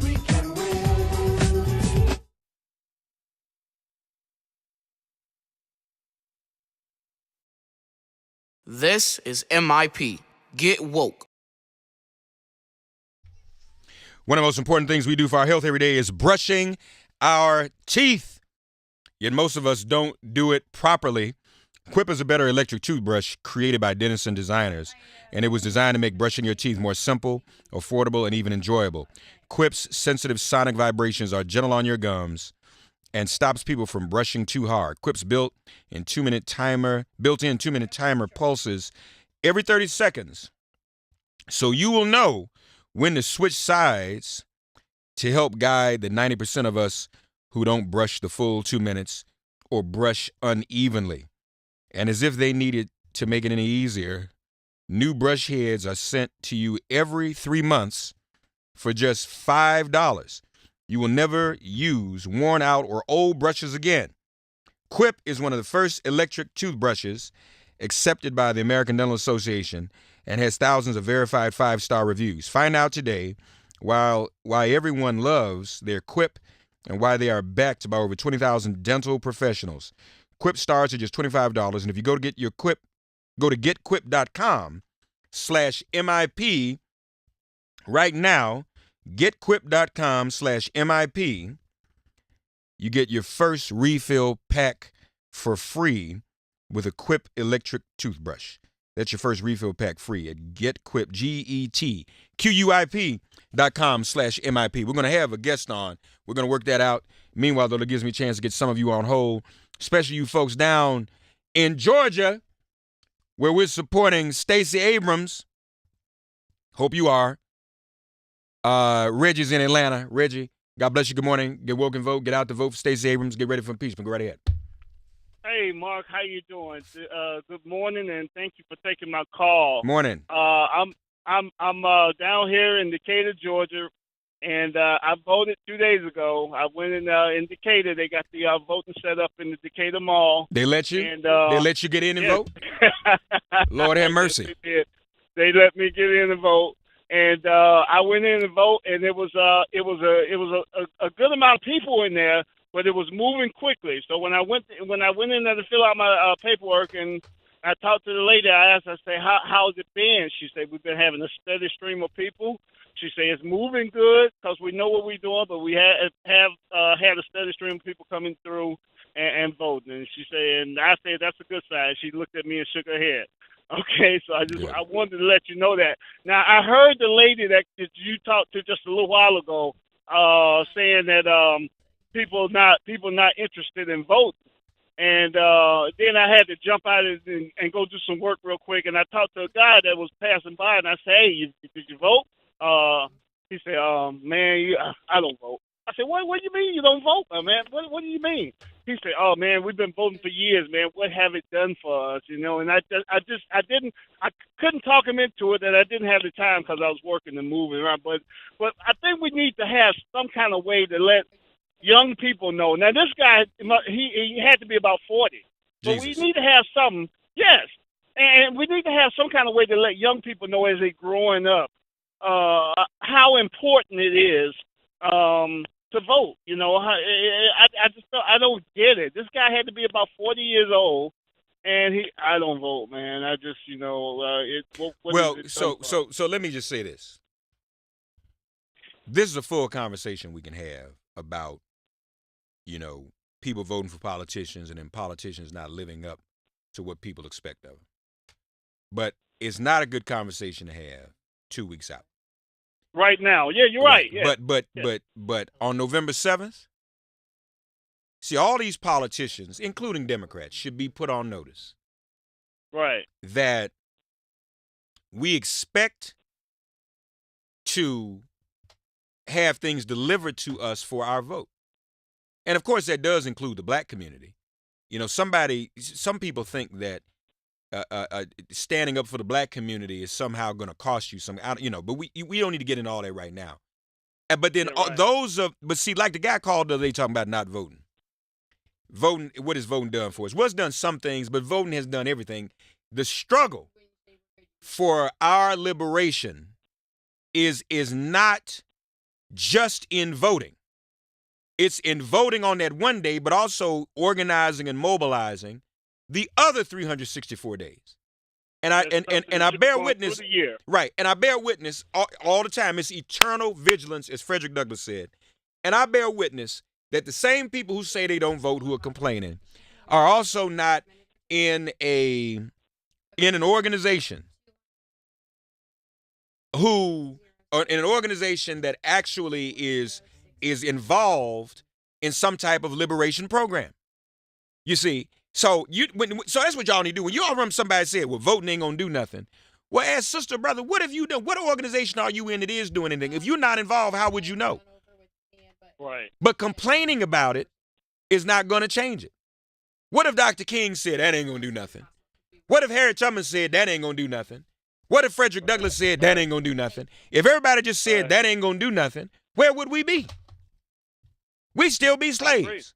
we can win. This is MIP. Get woke. One of the most important things we do for our health every day is brushing our teeth. Yet most of us don't do it properly. Quip is a better electric toothbrush created by dentists and designers, and it was designed to make brushing your teeth more simple, affordable, and even enjoyable. Quip's sensitive sonic vibrations are gentle on your gums and stops people from brushing too hard. Quip's built-in 2-minute timer pulses every 30 seconds, so you will know when to switch sides to help guide the 90% of us who don't brush the full 2 minutes or brush unevenly. And as if they needed to make it any easier, new brush heads are sent to you every 3 months for just $5. You will never use worn out or old brushes again. Quip is one of the first electric toothbrushes accepted by the American Dental Association and has thousands of verified 5-star reviews. Find out today why everyone loves their Quip and why they are backed by over 20,000 dental professionals. Quip starts at just $25, and if you go to get your Quip, go to getquip.com/MIP right now. Getquip.com/MIP. You get your first refill pack for free with a Quip electric toothbrush. That's your first refill pack free at GetQuip, GetQuip.com/MIP. We're going to have a guest on. We're going to work that out. Meanwhile, though, it gives me a chance to get some of you on hold, especially you folks down in Georgia, where we're supporting Stacey Abrams. Hope you are. Reggie's in Atlanta. Reggie, God bless you. Good morning. Get woke and vote. Get out to vote for Stacey Abrams. Get ready for impeachment. Go right ahead. Hey, Mark, how you doing? Good morning, and thank you for taking my call. Morning. I'm down here in Decatur, Georgia, and I voted 2 days ago. I went in Decatur. They got the voting set up in the Decatur Mall. They let you? And, they let you get in and vote? Lord have mercy. They let me get in and vote. And I went in and vote, and it was a good amount of people in there, but it was moving quickly. So when I went in there to fill out my paperwork, and I talked to the lady, I asked, I said, how's it been? She said, we've been having a steady stream of people. She said, it's moving good because we know what we're doing, but we have had a steady stream of people coming through and voting. And she said, and I said, that's a good sign. She looked at me and shook her head. Okay, so I wanted to let you know that. Now, I heard the lady that you talked to just a little while ago saying that people not interested in voting. And then I had to jump out and go do some work real quick. And I talked to a guy that was passing by, and I said, hey, did you vote? He said, man, I don't vote. I said, what do you mean you don't vote, man? What do you mean? He said, oh, man, we've been voting for years, man. What have it done for us, you know? And I couldn't talk him into it, and I didn't have the time because I was working and moving around. But I think we need to have some kind of way to let young people know. Now, this guy, he had to be about 40. But we need to have something, yes. And we need to have some kind of way to let young people know as they're growing up how important it is to vote. You know, I don't get it. This guy had to be about 40 years old, and I don't vote, man. I just, you know, so let me just say this. This is a full conversation we can have about, you know, people voting for politicians and then politicians not living up to what people expect of them. But it's not a good conversation to have 2 weeks out. Right now. Yeah, you're right. Yeah. But on November 7th, see, all these politicians, including Democrats, should be put on notice. Right. That we expect to have things delivered to us for our vote. And of course, that does include the black community. You know, some people think that standing up for the black community is somehow going to cost you some, you know, but we don't need to get into all that right now. But then but see, like the guy called the other day talking about not voting. Voting, what has voting done for us? Well, it's done some things, but voting has done everything. The struggle for our liberation is not just in voting. It's in voting on that one day, but also organizing and mobilizing the other 364 days. And I bear witness, right? And I bear witness all the time. It's eternal vigilance, as Frederick Douglass said. And I bear witness that the same people who say they don't vote, who are complaining, are also not in an organization that actually is involved in some type of liberation program. You see, so that's what y'all need to do. When you all remember somebody said, "Well, voting ain't gonna do nothing." Well, as sister, brother, what have you done? What organization are you in that is doing anything? If you're not involved, how would you know? Right. But complaining about it is not going to change it. What if Dr. King said that ain't going to do nothing? What if Harriet Tubman said that ain't going to do nothing? What if Frederick Douglass said that ain't going to do nothing? If everybody just said that ain't going to do nothing, where would we be? We'd still be slaves.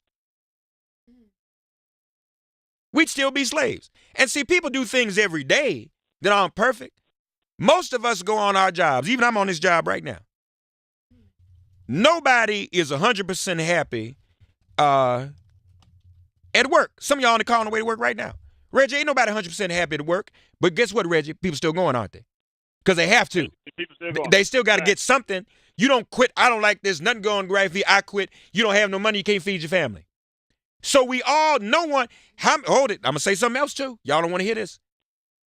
We'd still be slaves. And see, people do things every day that aren't perfect. Most of us go on our jobs. Even I'm on this job right now. Nobody is 100% happy at work. Some of y'all on the car on the way to work right now. Reggie, ain't nobody 100% happy at work. But guess what, Reggie? People still going, aren't they? Because they have to. They still got to get something. You don't quit. I don't like this. Nothing going right for you. I quit. You don't have no money. You can't feed your family. So we all, hold it. I'm going to say something else too. Y'all don't want to hear this.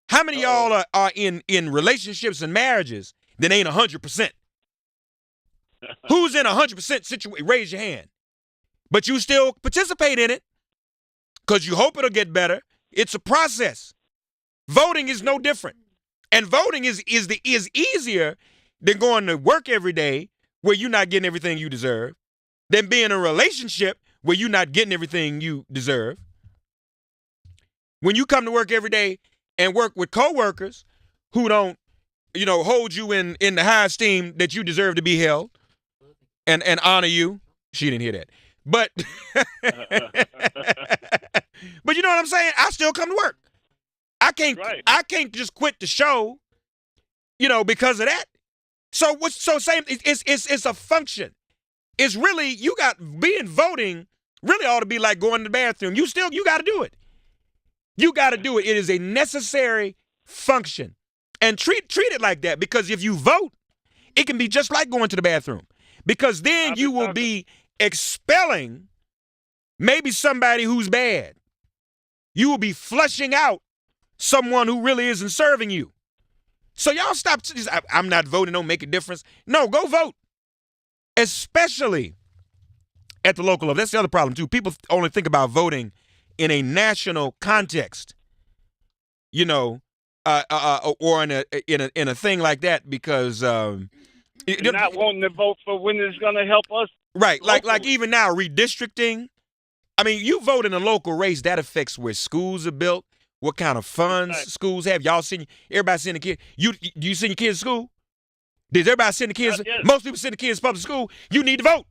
How many of y'all are in relationships and marriages that ain't 100%? Who's in 100% situation? Raise your hand. But you still participate in it because you hope it'll get better. It's a process. Voting is no different. And voting is easier than going to work every day where you're not getting everything you deserve, than being in a relationship where you're not getting everything you deserve. When you come to work every day and work with coworkers who don't, hold you in the high esteem that you deserve to be held and honor you. She didn't hear that. But but you know what I'm saying? I still come to work. I can't just quit the show, because of that. So same it's a function. It's really voting really ought to be like going to the bathroom. You got to do it. You got to do it. It is a necessary function. And treat it like that, because if you vote, it can be just like going to the bathroom, because then you will be expelling maybe somebody who's bad. You will be flushing out someone who really isn't serving you. So y'all stop. I'm not voting. Don't make a difference. No, go vote. Especially at the local level. That's the other problem too. People only think about voting in a national context, or in a thing like that, because not wanting to vote for when it's going to help us. Right, like even now redistricting. I mean, you vote in a local race, that affects where schools are built, what kind of funds schools have. Y'all everybody send a kid. Do you send your kids to school? Does everybody send the kids? Most people send the kids to public school. You need to vote.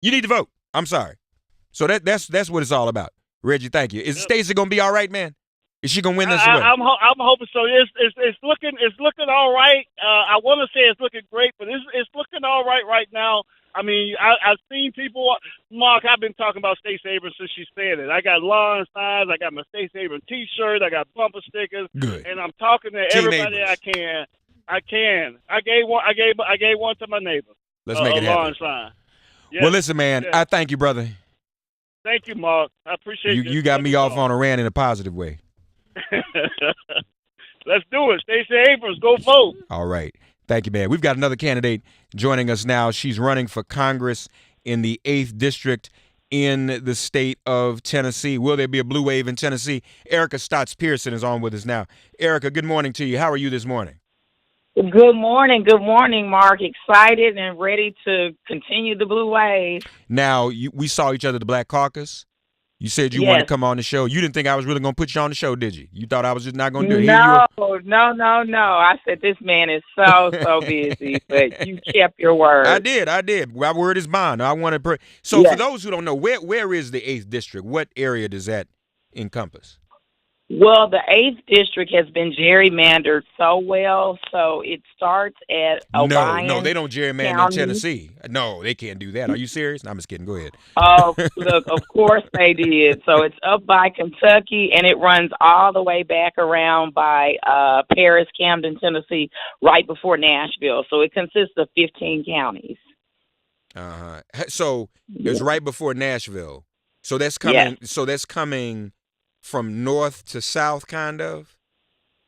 You need to vote. I'm sorry. So that's what it's all about. Reggie, thank you. Is Stacey gonna be all right, man? Is she gonna win this? I'm hoping so. It's looking all right. I want to say it's looking great, but it's looking all right now. I mean, I've seen people. Mark, I've been talking about Stacey Abrams since she said it. I got lawn signs. I got my Stacey Abrams T-shirt. I got bumper stickers. Good. And I'm talking to everybody I can. I gave one to my neighbor. Let's make it happen. Lawn sign. Yes. Well, listen, man. Yes. I thank you, brother. Thank you, Mark. I appreciate you. You got me off on a rant in a positive way. Let's do it. Stacey Abrams, go vote. All right. Thank you, man. We've got another candidate joining us now. She's running for Congress in the 8th District in the state of Tennessee. Will there be a blue wave in Tennessee? Erika Stotts Pearson is on with us now. Erika, good morning to you. How are you this morning? Good morning. Good morning, Mark. Excited and ready to continue the blue wave. Now, we saw each other at the Black Caucus. You said you wanted to come on the show. You didn't think I was really going to put you on the show, did you? You thought I was just not going to do it? No. I said this man is so busy, but you kept your word. I did. My word is bond. I want to. So for those who don't know, where is the 8th District? What area does that encompass? Well, the 8th district has been gerrymandered so well, so it starts at No, they Obion don't gerrymander in County. Tennessee. No, they can't do that. Are you serious? No, I'm just kidding. Go ahead. Oh, look, of course they did. So it's up by Kentucky, and it runs all the way back around by Paris, Camden, Tennessee, right before Nashville. So it consists of 15 counties. So it's Yeah. right before Nashville. So that's Yes. coming. So that's coming from north to south, kind of.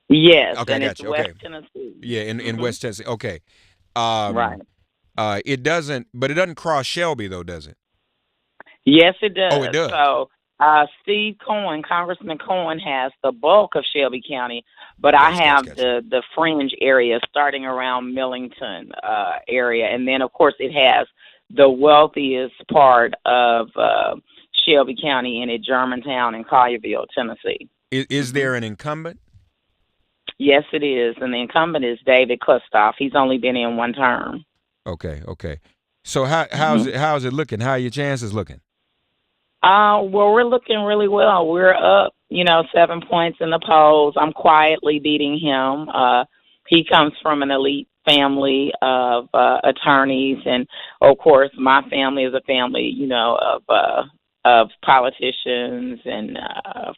Yes, Okay, I and got it's you. West Okay. Tennessee. Yeah, in Mhm. West Tennessee. Okay. Um, Right. it doesn't, but it doesn't cross Shelby though, does it? Yes, it Oh, it does. does. So Steve Cohen, Congressman Cohen, has the bulk of Shelby County, but I have Gotcha. the fringe area starting around Millington area, and then of course it has the wealthiest part of Shelby County in it, Germantown and Collierville, Tennessee. Is Hmm. there an incumbent? Yes, it is, and the incumbent is David Kustoff. He's only been in one term. Okay. So how's it looking? How are your chances looking? Well, we're looking really well. We're up, 7 points in the polls. I'm quietly beating him. He comes from an elite family of attorneys, and of course, my family is a family, of politicians and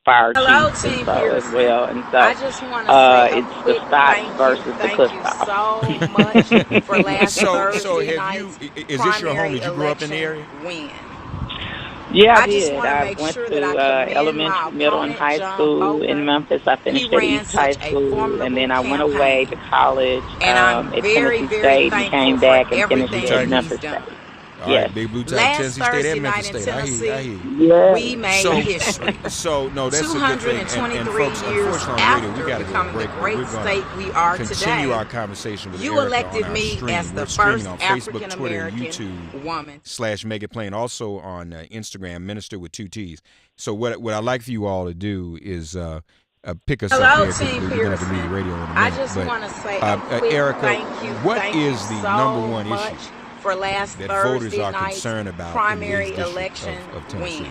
fire Hello, chiefs and Team so as Pearson. well. And so I just want to say a it's the quick Stotts versus the thank you so much for last So Thursday have you? night's Is this your home? primary Did you grow up in the election area? win. Yeah, I I just did. want to I make went sure that I to commend my elementary, middle, and opponent, high John school in Boger. Memphis. I He finished at ran East High such a School, and formidable then I went away to campaign, college and I'm at very, Tennessee very State and thankful came for back and finished Blue everything at that Tigers. he's Memphis done. State. All Yes. right, Big Blue Tigers, Last Tennessee State Thursday and Memphis night in State. I hear Tennessee, you. Yes. we made So, history. no, that's a good thing. And 223 folks, years unfortunately, on radio, we after got to go to becoming the break, but great we're going state we are to continue today, our conversation with you Erika elected on our me stream. as the We're streaming first on Facebook, African Twitter, and American YouTube woman. /Make It Plain. Also on Instagram, Minister with 2 T's. So what I'd like for you all to do is pick us up Hello, there. 'Cause Team we're gonna have to leave the Pearson. radio in a minute. I just But want to say a quick Erika, thank you what is the so number one much issue for last that voters Thursday are night's concerned about in primary these districts election of Tennessee? win.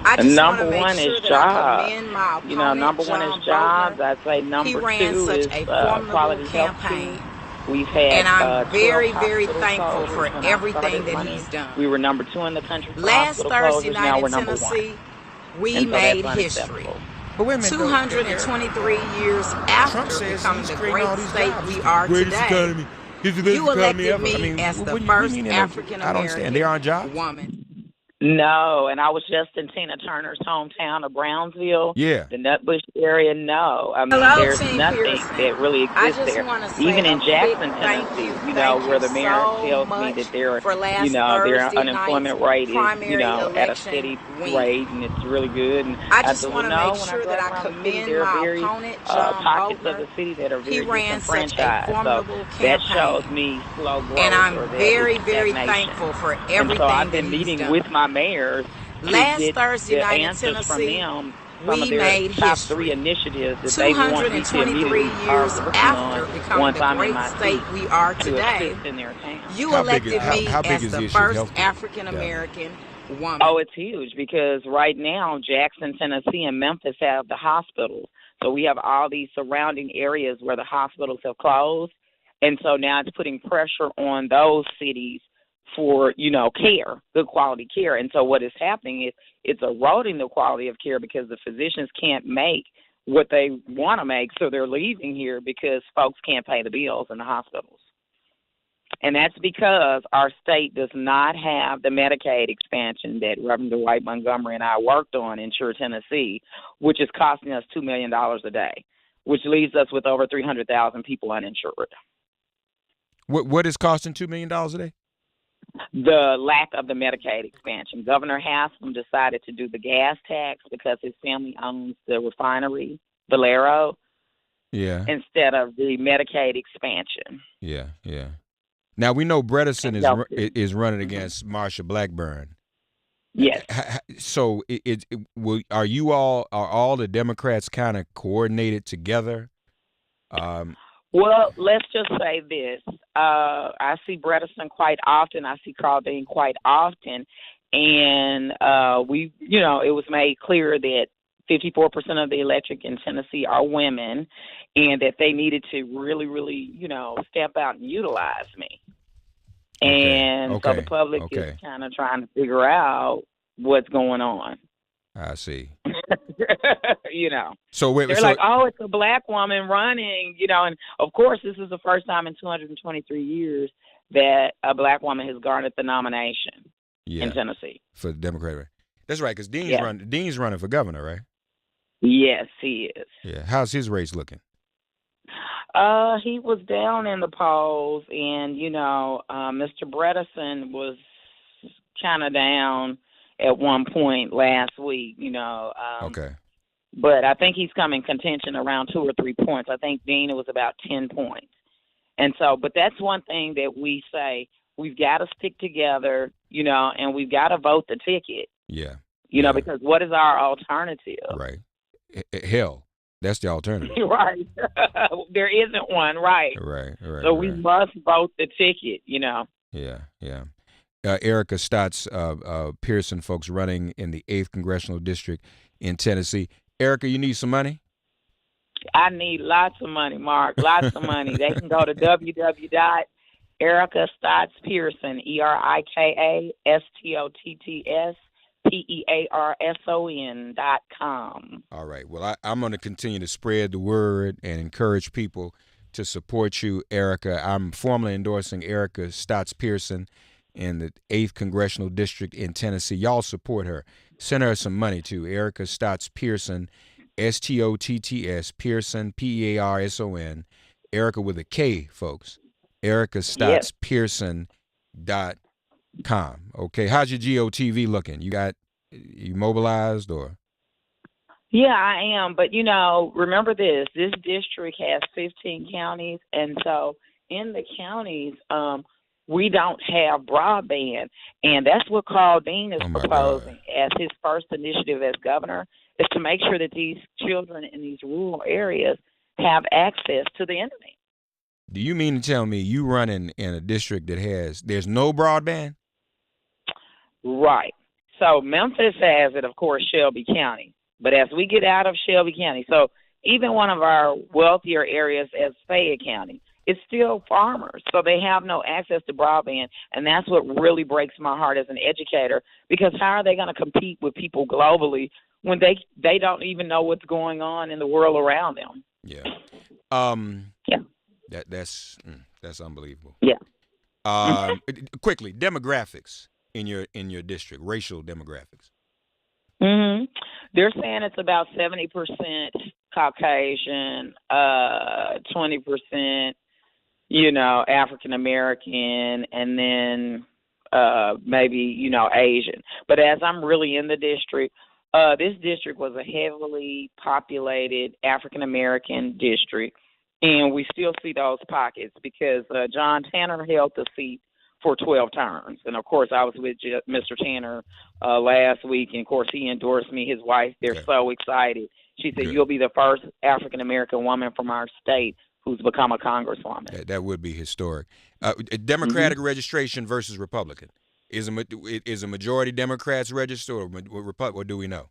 I just want to Number make one sure is that I jobs. commend my opponent, Number one John is jobs. Boger. I'd say He number ran two such is a formidable quality health campaign, care. We've had and I'm 12 very, very hospital thankful closures for when I everything started that running. he's done. We were number 2 in the country for Last hospital Thursday closures. night Now in we're number 1. Tennessee, we And so made that's history. unacceptable. But wait a minute, 223 years Trump after says becoming he's the creating great all these state jobs. we are Greatest today, economy. He's the best you economy elected ever. me I mean, as what the do you first mean? African I don't understand. There aren't American jobs. woman. No, and I was just in Tina Turner's hometown of Brownsville, Yeah. the Nutbush area. No, I mean Hello, there's Team nothing Pearson. that really I exists just there. want to say Even a in quick Jackson, thank Tennessee, you where the mayor so tells me much that their, for last their Thursday unemployment night's rate is, primary at a election steady win. rate, and it's really good. And I I just said, want well, to no, make when I sure drive that I around the city, commend there are my very opponent, John pockets of Boger. the city that are He very ran such a disenfranchised. So formidable that shows campaign, me slow growth, and I'm or that very, it's very stagnation. thankful for And everything so I've that been he's meeting done. with my mayors to Last get Thursday the night in answers from Tennessee, them, some we of their made top 3 history. initiatives that they want me to 223 immediately start years working after on becoming once the I'm in great my state seat we are to today, assist in their town. you How big elected me how big as is the the issue of first healthcare African down there? American woman. Oh, it's huge because right now Jackson, Tennessee, and Memphis have the hospitals. So we have all these surrounding areas where the hospitals have closed, and so now it's putting pressure on those cities for care, good quality care. And so what is happening is it's eroding the quality of care because the physicians can't make what they want to make, so they're leaving here because folks can't pay the bills in the hospitals. And that's because our state does not have the Medicaid expansion that Reverend Dwight Montgomery and I worked on in Sure, Tennessee, which is costing us $2 million a day, which leaves us with over 300,000 people uninsured. What is costing $2 million a day? The lack of the Medicaid expansion. Governor Haslam decided to do the gas tax because his family owns the refinery, Valero, Yeah. instead of the Medicaid expansion. Yeah. Now we know Bredesen And is so- is running against Marsha Blackburn. Yes. So are all the Democrats kind of coordinated together? Well, let's just say this. I see Bredesen quite often. I see Claudine quite often. And it was made clear that 54% of the electric in Tennessee are women, and that they needed to really, really, step out and utilize me. And so the public is kind of trying to figure out what's going on. I see. So they're like, oh, it's a black woman running, and of course this is the first time in 223 years that a black woman has garnered the nomination in Tennessee. For the Democrat. That's right, because Dean's running for governor, right? Yes, he is. Yeah. How's his race looking? He was down in the polls, and Mr. Bredesen was kind of down at one point last week. But I think he's come in contention around 2 or 3 points. I think Dean, it was about 10 points. And so, but that's one thing that we say, we've got to stick together, and we've got to vote the ticket. Yeah. Because what is our alternative? Right. Hell. That's the alternative. Right. There isn't one, right. Right. So we must vote the ticket, Yeah. Erika Stotts, Pearson folks running in the 8th Congressional District in Tennessee. Erika, you need some money? I need lots of money, Mark, lots of money. They can go to www.erikastottspearson, ErikaStottsPearson.com. All right. Well, I'm going to continue to spread the word and encourage people to support you, Erika. I'm formally endorsing Erika Stotts Pearson in the 8th Congressional District in Tennessee. Y'all support her. Send her some money to Erika Stotts Pearson, Stotts Pearson, Pearson. Erika with a K, folks. ErikaStottsPearson.com. Okay. How's your GOTV looking? You mobilized or? Yeah, I am. But, remember this district has 15 counties. And so in the counties, we don't have broadband. And that's what Carl Dean is proposing as his first initiative as governor, is to make sure that these children in these rural areas have access to the internet. Do you mean to tell me you run in a district that there's no broadband? Right. So Memphis has it, of course, Shelby County. But as we get out of Shelby County, so even one of our wealthier areas as Fayette County, it's still farmers. So they have no access to broadband. And that's what really breaks my heart as an educator, because how are they going to compete with people globally when they don't even know what's going on in the world around them? Yeah. Yeah. That's unbelievable. Yeah. Quickly, demographics in your district, racial demographics. Mm-hmm. They're saying it's about 70% Caucasian, 20%, African American, and then maybe, Asian. But as I'm really in the district, this district was a heavily populated African American district, and we still see those pockets because John Tanner held the seat for 12 terms. And, of course, I was with Mr. Tanner last week, and, of course, he endorsed me, his wife. They're so excited. She said, you'll be the first African-American woman from our state who's become a congresswoman. That would be historic. Democratic registration versus Republican. Is a majority Democrats register or Republican? What do we know?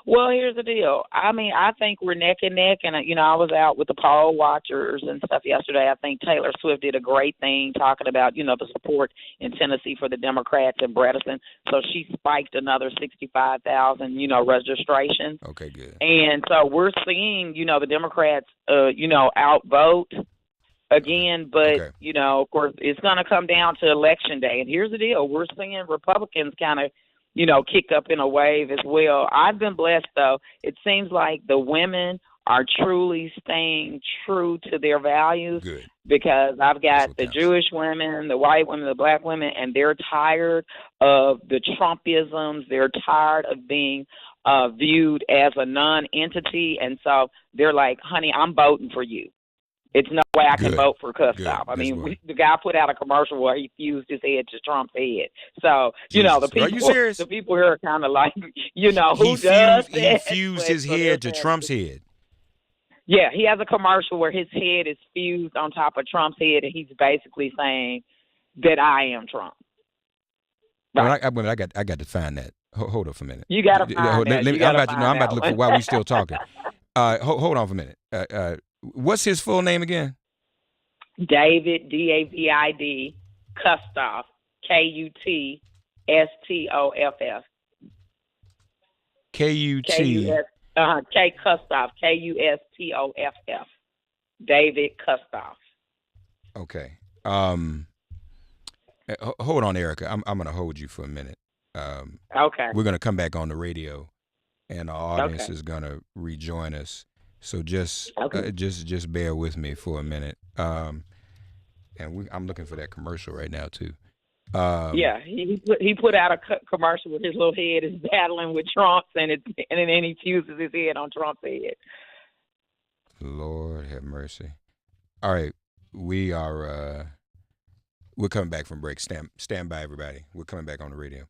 Well, here's the deal. I mean, I think we're neck and neck, and, I was out with the poll watchers and stuff yesterday. I think Taylor Swift did a great thing talking about, the support in Tennessee for the Democrats and Bredesen. So she spiked another 65,000, registrations. Okay, good. And so we're seeing, the Democrats, outvote again, but, of course, it's going to come down to Election Day. And here's the deal. We're seeing Republicans kind of, kick up in a wave as well. I've been blessed, though. It seems like the women are truly staying true to their values. Good. Because I've got the Jewish women, the white women, the black women, and they're tired of the Trumpisms. They're tired of being viewed as a non-entity. And so they're like, honey, I'm voting for you. It's no way I can vote for Gustav. I mean, the guy put out a commercial where he fused his head to Trump's head. So, the people, are you serious? The people here are kind of like, who does that? He fused his head to Trump's head. Yeah, he has a commercial where his head is fused on top of Trump's head, and he's basically saying that I am Trump. Right. Well, I got to find that. Hold up for a minute. You got to find that. I'm about to look for while we still talking. Hold on for a minute. What's his full name again? David, David, Kustoff, Kustoff. K-U-T. K Kustoff, Kustoff. David Kustoff. Okay. Hold on, Erika. I'm going to hold you for a minute. Okay. We're going to come back on the radio, and our audience is going to rejoin us. So just bear with me for a minute. And I'm looking for that commercial right now too. Yeah, he put out a commercial with his little head is battling with Trump's, and then he fuses his head on Trump's head. Lord have mercy. All right, we're coming back from break. Stand by, everybody. We're coming back on the radio.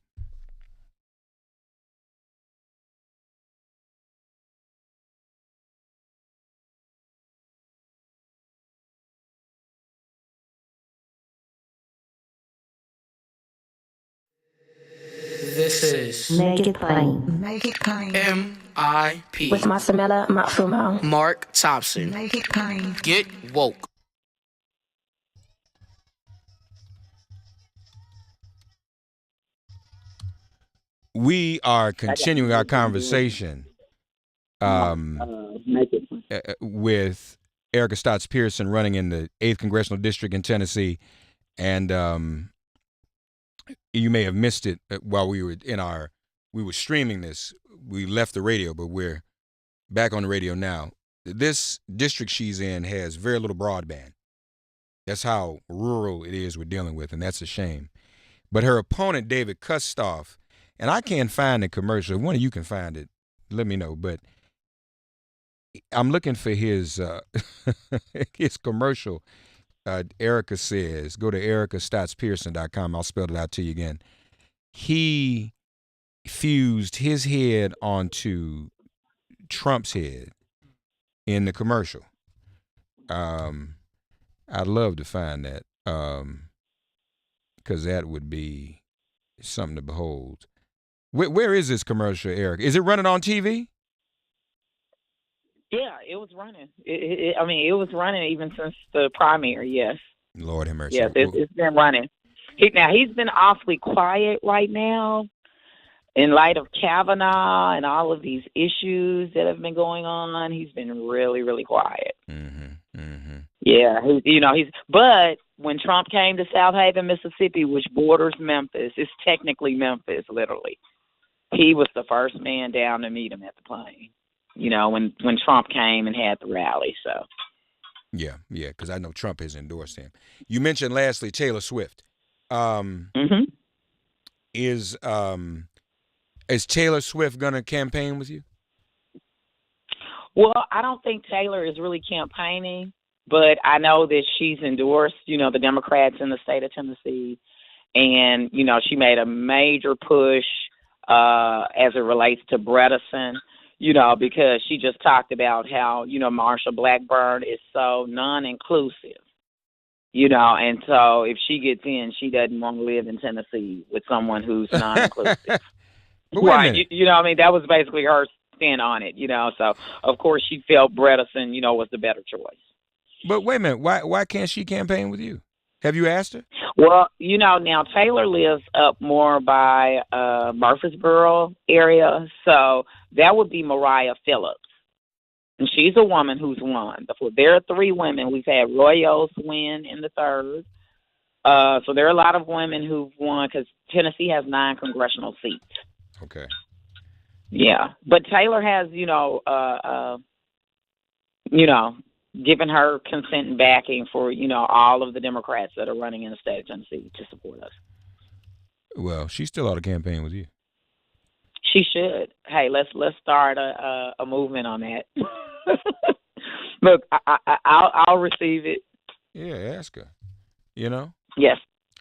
This is Make it plain. Make it plain. M.I.P. With Masamela Matfumo. Mark Thompson. Make it plain. Get woke. We are continuing our conversation with Erika Stotts Pearson running in the 8th Congressional District in Tennessee. And you may have missed it while we were streaming this. We left the radio, but we're back on the radio now. This district she's in has very little broadband. That's how rural it is we're dealing with, and that's a shame. But her opponent, David Kustoff, and I can't find the commercial. If one of you can find it, let me know. But I'm looking for his his commercial. Erika says, go to erikastottspearson.com. I'll spell it out to you again. He fused his head onto Trump's head in the commercial. I'd love to find that because that would be something to behold. Where is this commercial, Erika? Is it running on TV? Yeah, it was running. It was running even since the primary. Yes. Lord have mercy. Yes, it's been running. He's been awfully quiet right now, in light of Kavanaugh and all of these issues that have been going on. He's been really, really quiet. Mm-hmm. Mm-hmm. Yeah, but when Trump came to South Haven, Mississippi, which borders Memphis, it's technically Memphis, literally. He was the first man down to meet him at the plane. When Trump came and had the rally. So. Yeah, because I know Trump has endorsed him. You mentioned lastly Taylor Swift. Mm-hmm. Is Taylor Swift gonna campaign with you? Well, I don't think Taylor is really campaigning, but I know that she's endorsed, the Democrats in the state of Tennessee, and she made a major push as it relates to Bredesen. Because she just talked about how, Marsha Blackburn is so non-inclusive, and so if she gets in, she doesn't want to live in Tennessee with someone who's non-inclusive. Right. That was basically her stand on it, so of course she felt Bredesen, was the better choice. But wait a minute, why can't she campaign with you? Have you asked her? Well, now Taylor lives up more by Murfreesboro area, so that would be Mariah Phillips. And she's a woman who's won before. There are 3 women. We've had Royos win in the 3rd. So there are a lot of women who've won because Tennessee has 9 congressional seats. Okay. Yeah. But Taylor has, given her consent and backing for, all of the Democrats that are running in the state of Tennessee to support us. Well, she still ought to campaign with you. She should. Hey, let's start a movement on that. Look, I'll receive it. Yeah, ask her. Yes.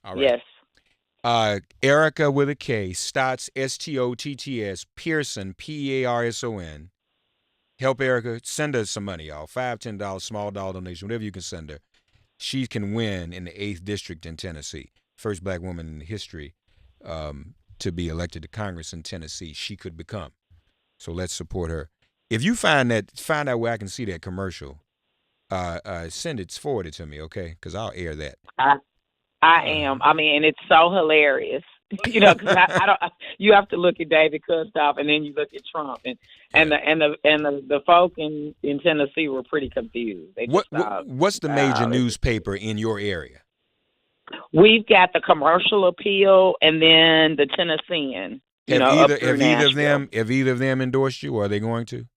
All right. Yes. Erika with a K, Stotts, Stotts, Pearson, Pearson. Help Erika. Send her some money, y'all. $5, $10, small dollar donation, whatever you can send her. She can win in the 8th District in Tennessee. First black woman in history to to be elected to Congress in Tennessee, she could become. So let's support her. If you find out where I can see that commercial, forward it to me, okay? Because I'll air that. I am. I mean, and it's so hilarious. You know, because I don't. You have to look at David Kustoff, and then you look at Trump, and the folk in Tennessee were pretty confused. They just What's the major newspaper in your area? We've got the Commercial Appeal, and then the Tennessean. Have either of them endorsed you, or are they going to?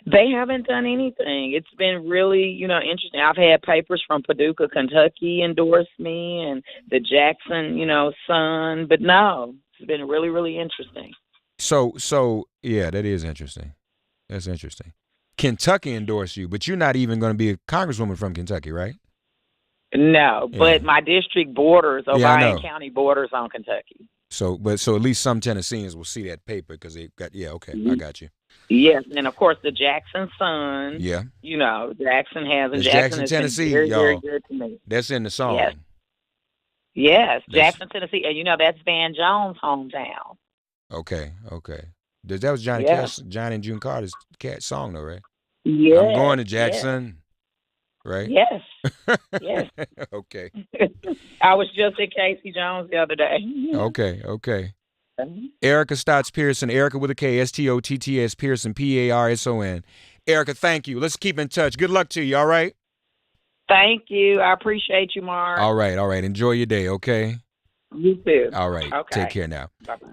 They haven't done anything. It's been really, interesting. I've had papers from Paducah, Kentucky endorse me, and the Jackson, Sun. But no, it's been really, really interesting. So yeah, that is interesting. That's interesting. Kentucky endorsed you, but you're not even going to be a congresswoman from Kentucky, right? No, Yeah. but my district borders, O'Brien County borders on Kentucky. So at least some Tennesseans will see that paper because they got, I got you. Yes, and of course the Jackson Sun. Yeah. Jackson has a Jackson, Tennessee, very, y'all. very good to me. That's in the song. Yes, Jackson, Tennessee, and that's Van Jones' hometown. Okay. That was Johnny and June Carter's song, though, right? Yeah. I'm going to Jackson, right? Yes. Yes. Okay. I was just at Casey Jones the other day. Okay. Erika Stotts Pearson, Erika with a K, Stotts Pearson, Parson. Erika, thank you. Let's keep in touch. Good luck to you, all right? Thank you. I appreciate you, Mark. All right. Enjoy your day, okay? You too. All right. Okay. Take care now. Bye-bye.